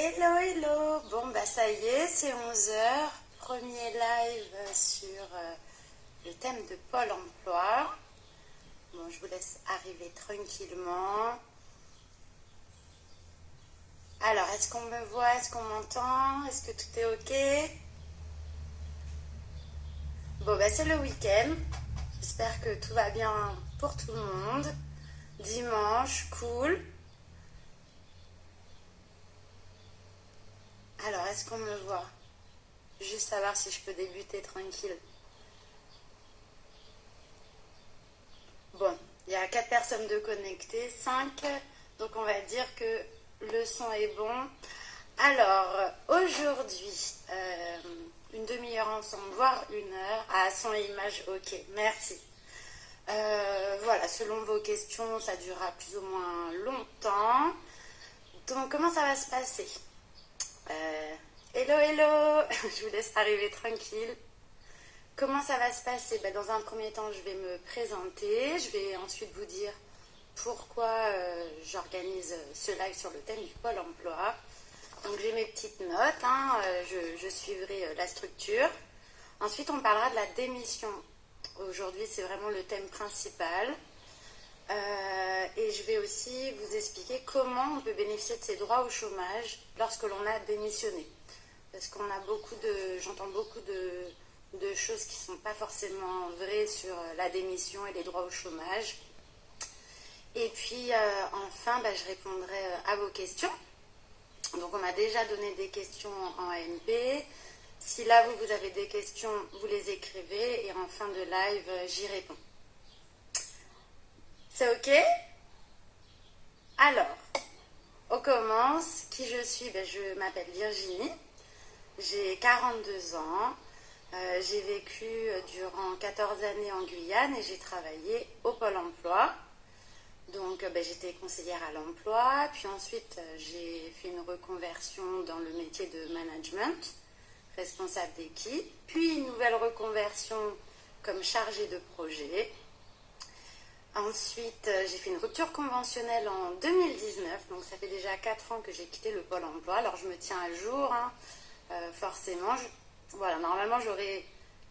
Hello, hello. Bon, bah ça y est, c'est 11 heures. Premier live sur le thème de Pôle emploi. Bon, je vous laisse arriver tranquillement. Alors, est-ce qu'on me voit? Est-ce qu'on m'entend? Est-ce que tout est OK? Bon, bah c'est le week-end. J'espère que tout va bien pour tout le monde. Dimanche, cool. Alors, est-ce qu'on me voit? Juste savoir si je peux débuter tranquille. Bon, il y a 4 personnes de connectées, 5, donc on va dire que le son est bon. Alors, aujourd'hui, une demi-heure ensemble, voire une heure. Ah, son et image, ok, merci. Voilà, selon vos questions, ça durera plus ou moins longtemps. Donc, comment ça va se passer? Hello, hello. Je vous laisse arriver tranquille. Comment ça va se passer? Dans un premier temps, je vais me présenter. Je vais ensuite vous dire pourquoi j'organise ce live sur le thème du Pôle emploi. Donc j'ai mes petites notes, hein, je suivrai la structure. Ensuite, on parlera de la démission. Aujourd'hui, c'est vraiment le thème principal. Et je vais aussi vous expliquer comment on peut bénéficier de ses droits au chômage lorsque l'on a démissionné. Parce qu'on a j'entends beaucoup de choses qui ne sont pas forcément vraies sur la démission et les droits au chômage. Et puis enfin, je répondrai à vos questions. Donc on m'a déjà donné des questions en AMP. Si là vous avez des questions, vous les écrivez et en fin de live, j'y réponds. C'est ok? Alors, on commence. Qui je suis? Je m'appelle Virginie. J'ai 42 ans. J'ai vécu durant 14 années en Guyane et j'ai travaillé au Pôle emploi. Donc j'étais conseillère à l'emploi, puis ensuite j'ai fait une reconversion dans le métier de management, responsable d'équipe, puis une nouvelle reconversion comme chargée de projet. Ensuite j'ai fait une rupture conventionnelle en 2019, donc ça fait déjà 4 ans que j'ai quitté le Pôle emploi. Alors je me tiens à jour, hein, forcément. Voilà, normalement j'aurai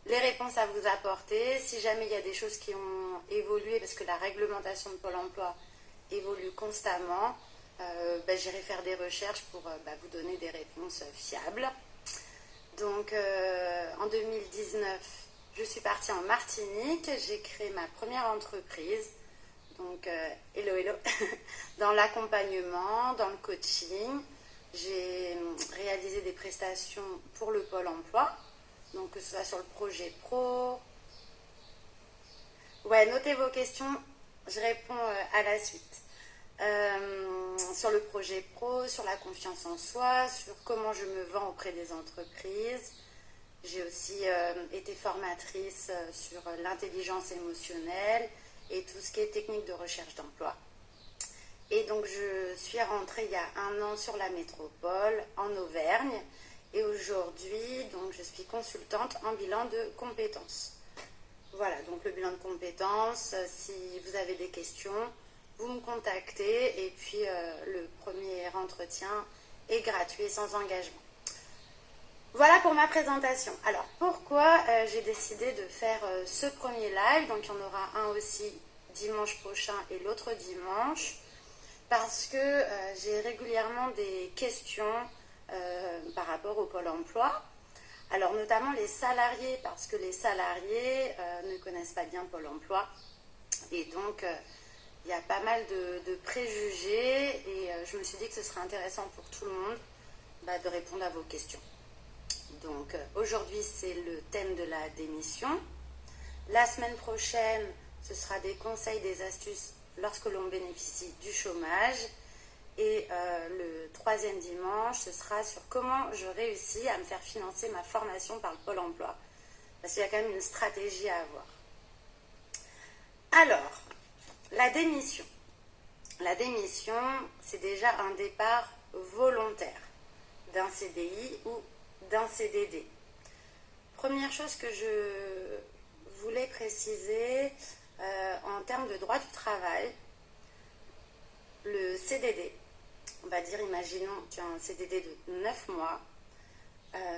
les réponses à vous apporter. Si jamais il y a des choses qui ont évolué, parce que la réglementation de Pôle emploi évolue constamment, j'irai faire des recherches pour vous donner des réponses fiables. Donc en 2019, je suis partie en Martinique, j'ai créé ma première entreprise, donc hello hello, dans l'accompagnement, dans le coaching. J'ai réalisé des prestations pour le Pôle emploi, donc que ce soit sur le projet pro. Ouais, notez vos questions, je réponds à la suite. Sur le projet pro, sur la confiance en soi, sur comment je me vends auprès des entreprises. J'ai aussi été formatrice sur l'intelligence émotionnelle et tout ce qui est technique de recherche d'emploi. Et donc je suis rentrée il y a 1 an sur la métropole, en Auvergne. Et aujourd'hui, donc, je suis consultante en bilan de compétences. Voilà, donc le bilan de compétences, si vous avez des questions, vous me contactez. Et puis le premier entretien est gratuit et sans engagement. Voilà pour ma présentation. Alors, pourquoi j'ai décidé de faire ce premier live? Donc, il y en aura un aussi dimanche prochain et l'autre dimanche. Parce que j'ai régulièrement des questions par rapport au Pôle emploi. Alors, notamment les salariés, parce que les salariés ne connaissent pas bien Pôle emploi. Et donc, il y a pas mal de préjugés. Et je me suis dit que ce serait intéressant pour tout le monde de répondre à vos questions. Donc aujourd'hui c'est le thème de la démission. La semaine prochaine ce sera des conseils, des astuces lorsque l'on bénéficie du chômage. Et le 3e dimanche ce sera sur comment je réussis à me faire financer ma formation par le Pôle emploi. Parce qu'il y a quand même une stratégie à avoir. Alors, la démission. La démission c'est déjà un départ volontaire d'un CDI ou d'un CDD. Première chose que je voulais préciser en termes de droit du travail, le CDD on va dire, imaginons, tu as un CDD de 9 mois.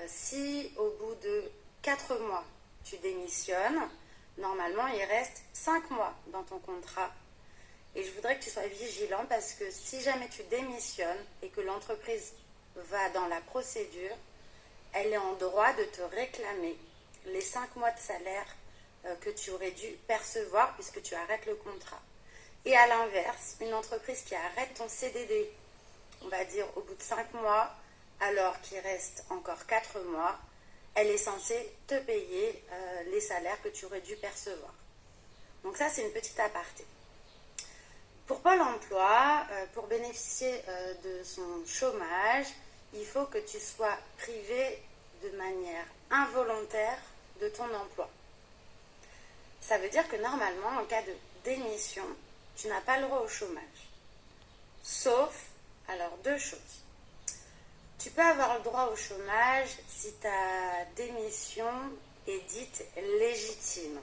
Si au bout de 4 mois, tu démissionnes, normalement, il reste 5 mois dans ton contrat. Et je voudrais que tu sois vigilant parce que si jamais tu démissionnes et que l'entreprise va dans la procédure, elle est en droit de te réclamer les 5 mois de salaire que tu aurais dû percevoir puisque tu arrêtes le contrat. Et à l'inverse, une entreprise qui arrête ton CDD, on va dire au bout de 5 mois, alors qu'il reste encore 4 mois, elle est censée te payer les salaires que tu aurais dû percevoir. Donc ça, c'est une petite aparté. Pour Pôle emploi, pour bénéficier de son chômage, il faut que tu sois privé de manière involontaire de ton emploi. Ça veut dire que normalement, en cas de démission, tu n'as pas le droit au chômage. Sauf, alors 2 choses. Tu peux avoir le droit au chômage si ta démission est dite légitime.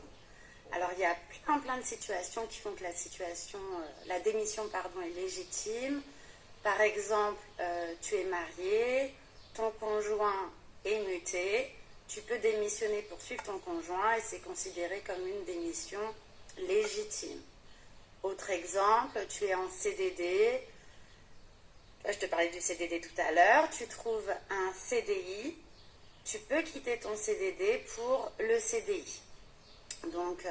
Alors il y a plein de situations qui font que la démission est légitime. Par exemple, tu es marié, ton conjoint est muté, tu peux démissionner pour suivre ton conjoint et c'est considéré comme une démission légitime. Autre exemple, tu es en CDD, je te parlais du CDD tout à l'heure, tu trouves un CDI, tu peux quitter ton CDD pour le CDI. Donc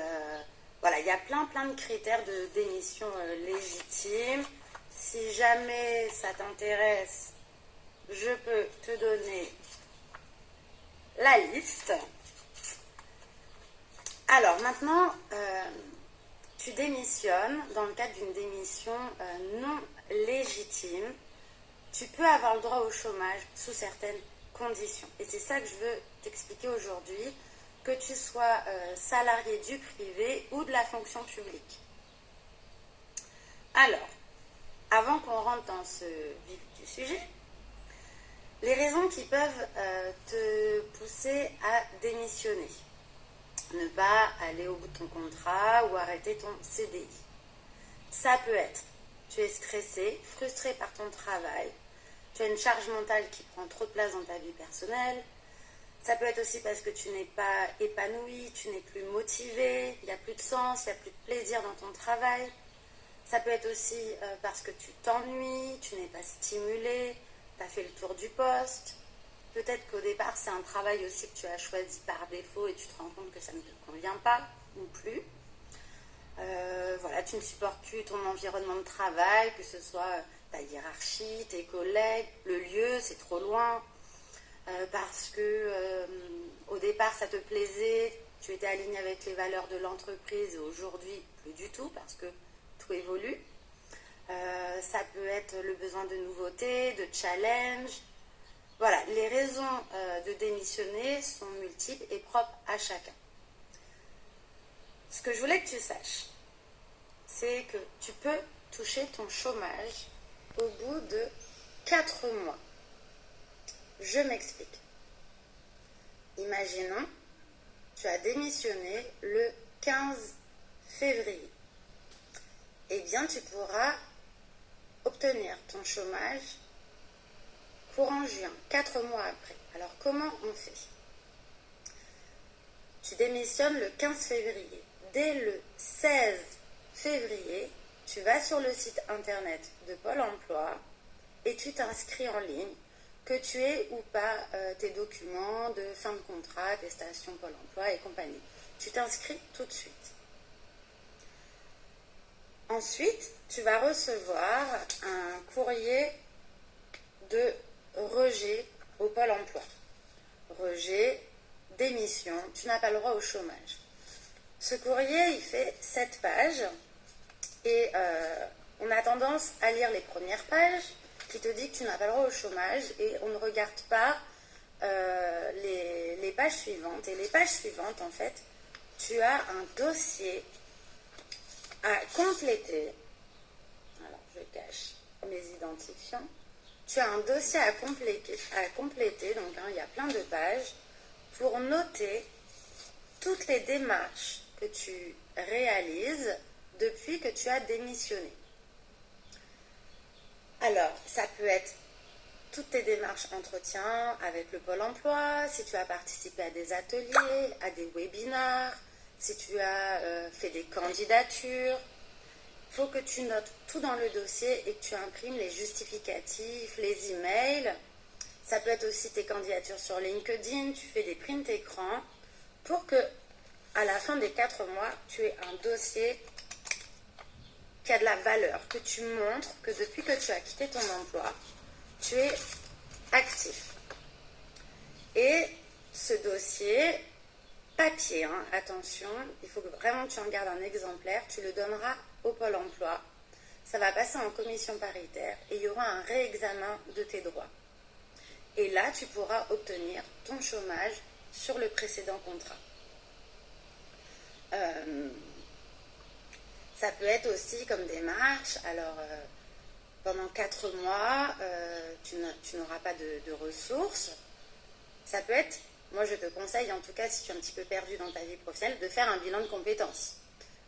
voilà, il y a plein de critères de démission légitime. Si jamais ça t'intéresse, je peux te donner la liste. Alors maintenant, tu démissionnes dans le cadre d'une démission non légitime. Tu peux avoir le droit au chômage sous certaines conditions. Et c'est ça que je veux t'expliquer aujourd'hui, que tu sois salarié du privé ou de la fonction publique. Alors, avant qu'on rentre dans ce vif du sujet, les raisons qui peuvent te pousser à démissionner. Ne pas aller au bout de ton contrat ou arrêter ton CDI. Ça peut être, tu es stressé, frustré par ton travail, tu as une charge mentale qui prend trop de place dans ta vie personnelle. Ça peut être aussi parce que tu n'es pas épanoui, tu n'es plus motivé, il n'y a plus de sens, il n'y a plus de plaisir dans ton travail. Ça peut être aussi parce que tu t'ennuies, tu n'es pas stimulé, tu as fait le tour du poste. Peut-être qu'au départ, c'est un travail aussi que tu as choisi par défaut et tu te rends compte que ça ne te convient pas ou plus. Voilà, tu ne supportes plus ton environnement de travail, que ce soit ta hiérarchie, tes collègues, le lieu, c'est trop loin. Parce que au départ, ça te plaisait, tu étais aligné avec les valeurs de l'entreprise et aujourd'hui, plus du tout parce que tout évolue. Ça peut être le besoin de nouveautés, de challenge. Voilà, les raisons de démissionner sont multiples et propres à chacun. Ce que je voulais que tu saches, c'est que tu peux toucher ton chômage au bout de 4 mois. Je m'explique. Imaginons, tu as démissionné le 15 février. Eh bien, tu pourras obtenir ton chômage courant juin, 4 mois après. Alors, comment on fait? Tu démissionnes le 15 février. Dès le 16 février, tu vas sur le site internet de Pôle emploi et tu t'inscris en ligne, que tu aies ou pas tes documents de fin de contrat, attestation Pôle emploi et compagnie. Tu t'inscris tout de suite. Ensuite, tu vas recevoir un courrier de rejet au Pôle emploi. Rejet, démission, tu n'as pas le droit au chômage. Ce courrier, il fait 7 pages et on a tendance à lire les premières pages qui te dit que tu n'as pas le droit au chômage et on ne regarde pas les pages suivantes. Et les pages suivantes, en fait, tu as un dossier à compléter. Alors, je cache mes identifiants. Tu as un dossier à compléter, donc il y a plein de pages, pour noter toutes les démarches que tu réalises depuis que tu as démissionné. Alors, ça peut être toutes tes démarches entretien avec le Pôle emploi, si tu as participé à des ateliers, à des webinars, si tu as fait des candidatures. Il faut que tu notes tout dans le dossier et que tu imprimes les justificatifs, les emails. Ça peut être aussi tes candidatures sur LinkedIn, tu fais des prints écran pour que, à la fin des 4 mois, tu aies un dossier qui a de la valeur, que tu montres que depuis que tu as quitté ton emploi, tu es actif. Et ce dossier, papier, hein, attention, il faut que vraiment tu en gardes un exemplaire, tu le donneras au Pôle emploi. Ça va passer en commission paritaire et il y aura un réexamen de tes droits. Et là, tu pourras obtenir ton chômage sur le précédent contrat. Ça peut être aussi comme démarche, alors pendant 4 mois, tu n'auras pas de ressources. Ça peut être, moi je te conseille, en tout cas si tu es un petit peu perdu dans ta vie professionnelle, de faire un bilan de compétences.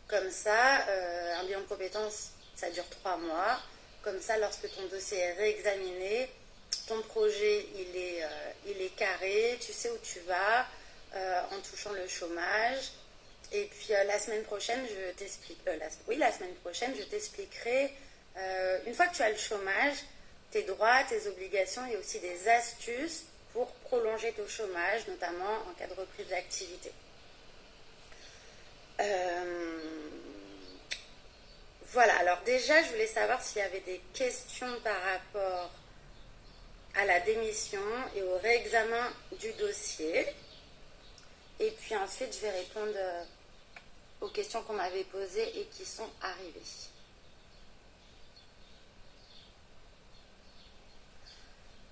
Comme ça, un bilan de compétences, ça dure 3 mois. Comme ça, lorsque ton dossier est réexaminé, ton projet, il est carré, tu sais où tu vas en touchant le chômage. Et puis la semaine prochaine, je t'explique. La semaine prochaine, je t'expliquerai, une fois que tu as le chômage, tes droits, tes obligations et aussi des astuces pour prolonger ton chômage, notamment en cas de reprise d'activité. Voilà, alors déjà, je voulais savoir s'il y avait des questions par rapport à la démission et au réexamen du dossier. Et puis ensuite, je vais répondre aux questions qu'on m'avait posées et qui sont arrivées.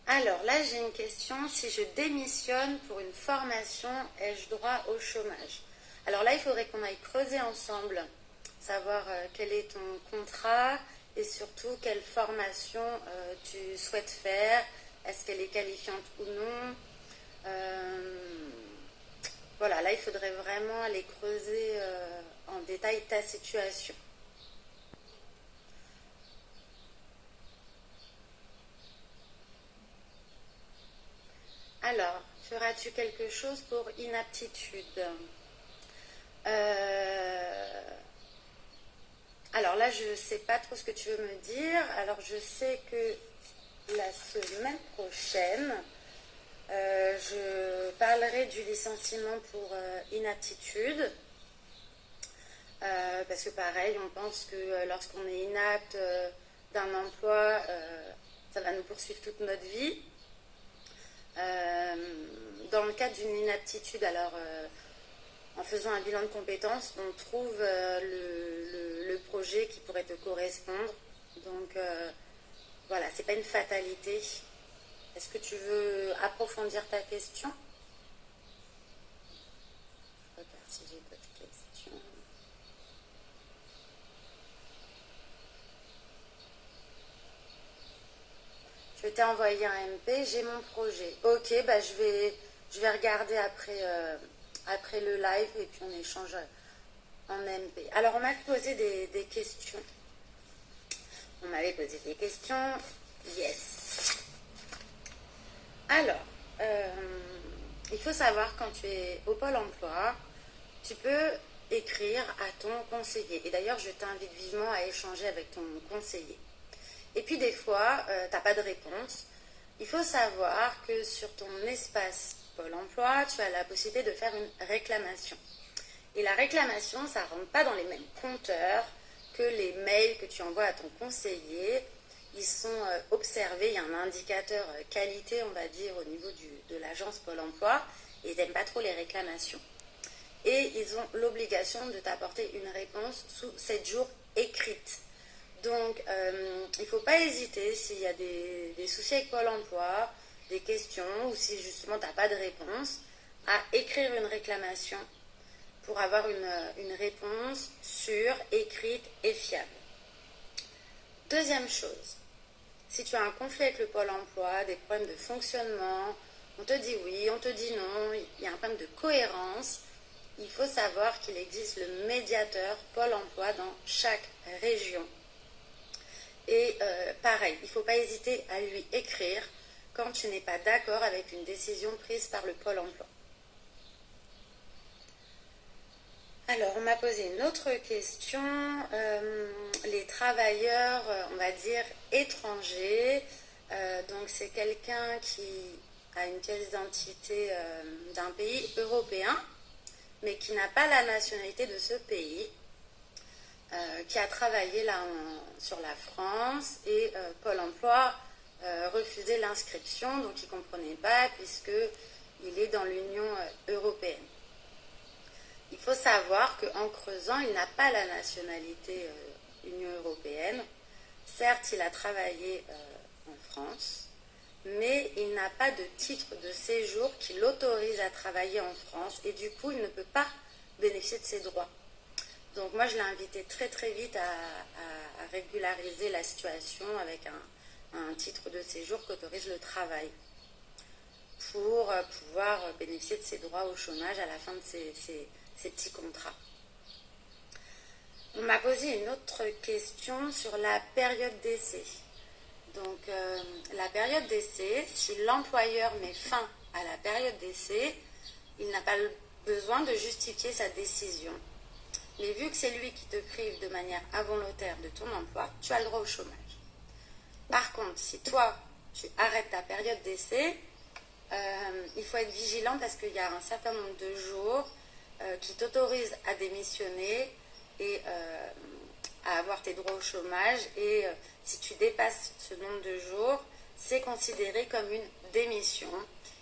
Alors là, j'ai une question. Si je démissionne pour une formation, ai-je droit au chômage? Alors là, il faudrait qu'on aille creuser ensemble, savoir quel est ton contrat et surtout quelle formation tu souhaites faire. Est-ce qu'elle est qualifiante ou non? Voilà, là, il faudrait vraiment aller creuser en détail ta situation. Alors, feras-tu quelque chose pour inaptitude? Alors là, je ne sais pas trop ce que tu veux me dire. Alors, je sais que la semaine prochaine, je parlerai du licenciement pour inaptitude. Parce que pareil, on pense que lorsqu'on est inapte d'un emploi, ça va nous poursuivre toute notre vie. Dans le cadre d'une inaptitude, alors en faisant un bilan de compétences, on trouve le projet qui pourrait te correspondre. Donc voilà, c'est pas une fatalité. Est-ce que tu veux approfondir ta question? Je regarde si j'ai d'autres questions. Je t'ai envoyé un MP, j'ai mon projet. Ok, bah je vais regarder après le live et puis on échange en MP. Alors on m'a posé des questions. On m'avait posé des questions. Yes. Alors, il faut savoir quand tu es au Pôle emploi, tu peux écrire à ton conseiller. Et d'ailleurs, je t'invite vivement à échanger avec ton conseiller. Et puis des fois, tu n'as pas de réponse. Il faut savoir que sur ton espace Pôle emploi, tu as la possibilité de faire une réclamation. Et la réclamation, ça ne rentre pas dans les mêmes compteurs que les mails que tu envoies à ton conseiller. Ils sont observés, il y a un indicateur qualité, on va dire, au niveau de l'agence Pôle emploi. Et ils n'aiment pas trop les réclamations. Et ils ont l'obligation de t'apporter une réponse sous 7 jours écrite. Donc, il ne faut pas hésiter s'il y a des soucis avec Pôle emploi, des questions, ou si justement tu n'as pas de réponse, à écrire une réclamation pour avoir une réponse sûre, écrite et fiable. Deuxième chose, si tu as un conflit avec le Pôle emploi, des problèmes de fonctionnement, on te dit oui, on te dit non, il y a un problème de cohérence, il faut savoir qu'il existe le médiateur Pôle emploi dans chaque région. Et pareil, il ne faut pas hésiter à lui écrire quand tu n'es pas d'accord avec une décision prise par le Pôle emploi. Alors, on m'a posé une autre question. Les travailleurs, on va dire, étrangers, donc c'est quelqu'un qui a une pièce d'identité d'un pays européen, mais qui n'a pas la nationalité de ce pays, qui a travaillé là sur la France, et Pôle emploi refusait l'inscription, donc il ne comprenait pas puisqu'il est dans l'Union européenne. Il faut savoir qu'en creusant, il n'a pas la nationalité Union européenne. Certes, il a travaillé en France, mais il n'a pas de titre de séjour qui l'autorise à travailler en France et du coup, il ne peut pas bénéficier de ses droits. Donc moi, je l'ai invité très très vite à régulariser la situation avec un titre de séjour qui autorise le travail pour pouvoir bénéficier de ses droits au chômage à la fin de ces petits contrats. On m'a posé une autre question sur la période d'essai. Donc la période d'essai, si l'employeur met fin à la période d'essai, il n'a pas besoin de justifier sa décision. Mais vu que c'est lui qui te prive de manière involontaire de ton emploi, tu as le droit au chômage. Par contre, si toi, tu arrêtes ta période d'essai, il faut être vigilant parce qu'il y a un certain nombre de jours qui t'autorisent à démissionner et à avoir tes droits au chômage. Et si tu dépasses ce nombre de jours, c'est considéré comme une démission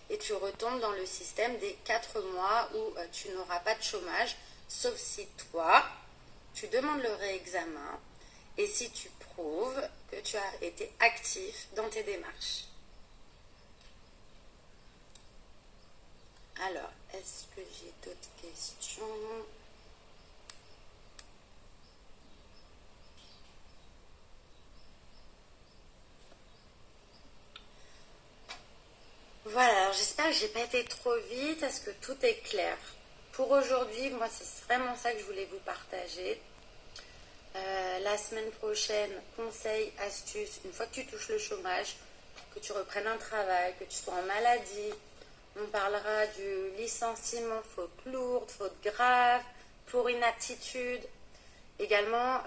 et tu retombes dans le système des 4 mois où tu n'auras pas de chômage, sauf si toi, tu demandes le réexamen et si tu prouves que tu as été actif dans tes démarches. Alors, est-ce que j'ai d'autres questions? Voilà, alors j'espère que j'ai pas été trop vite, est-ce que tout est clair? Pour aujourd'hui, moi c'est vraiment ça que je voulais vous partager. La semaine prochaine, conseils, astuces, une fois que tu touches le chômage, que tu reprennes un travail, que tu sois en maladie, on parlera du licenciement, faute lourde, faute grave, pour inaptitude. Également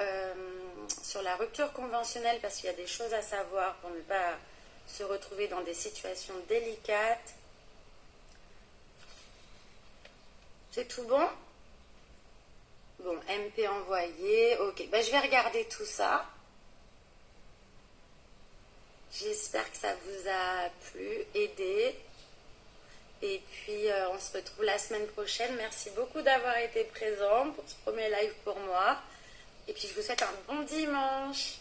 sur la rupture conventionnelle, parce qu'il y a des choses à savoir pour ne pas se retrouver dans des situations délicates. C'est tout bon? Bon, MP envoyé, ok. Ben, je vais regarder tout ça. J'espère que ça vous a plu, aidé. Et puis, on se retrouve la semaine prochaine. Merci beaucoup d'avoir été présent pour ce premier live pour moi. Et puis, je vous souhaite un bon dimanche.